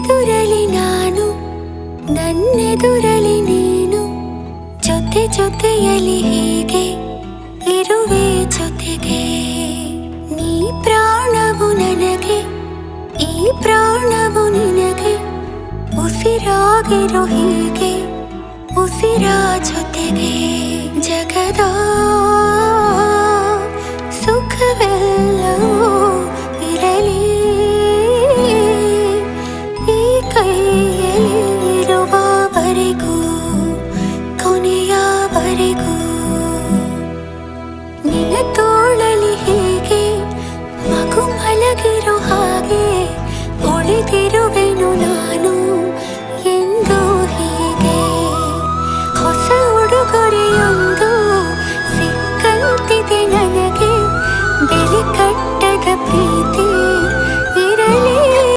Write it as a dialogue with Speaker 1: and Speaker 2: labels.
Speaker 1: ಎದುರಲಿ ನಾನು ನನ್ನೆದುರಲಿ ನೀನು ಜೊತೆ ಜೊತೆಯಲಿ ಹೀಗೆ ಇರುವೆ ಜೊತೆಗೆ ನೀ ಪ್ರಾಣವು ನನಗೆ ಈ ಪ್ರಾಣವು ನಿನಗೆ ಉಸಿರಾಗಿರೋ ಹೀಗೆ ಉಸಿರ ಜೊತೆಗೆ ಜಗದ ಸುಖವೆಲ್ಲವೂ ಇರಲಿ ಈ ಕೈಯಲ್ಲಿರುವವರೆಗೂ ಕೊನೆಯವರೆಗೂ ನಿನ್ನ ತೋಳಲಿ ಹೀಗೆ ಮಗು ಮಲಗಿರೋ ಹಾಗೆ ಉಳಿದಿರುವೆನು ನಾನು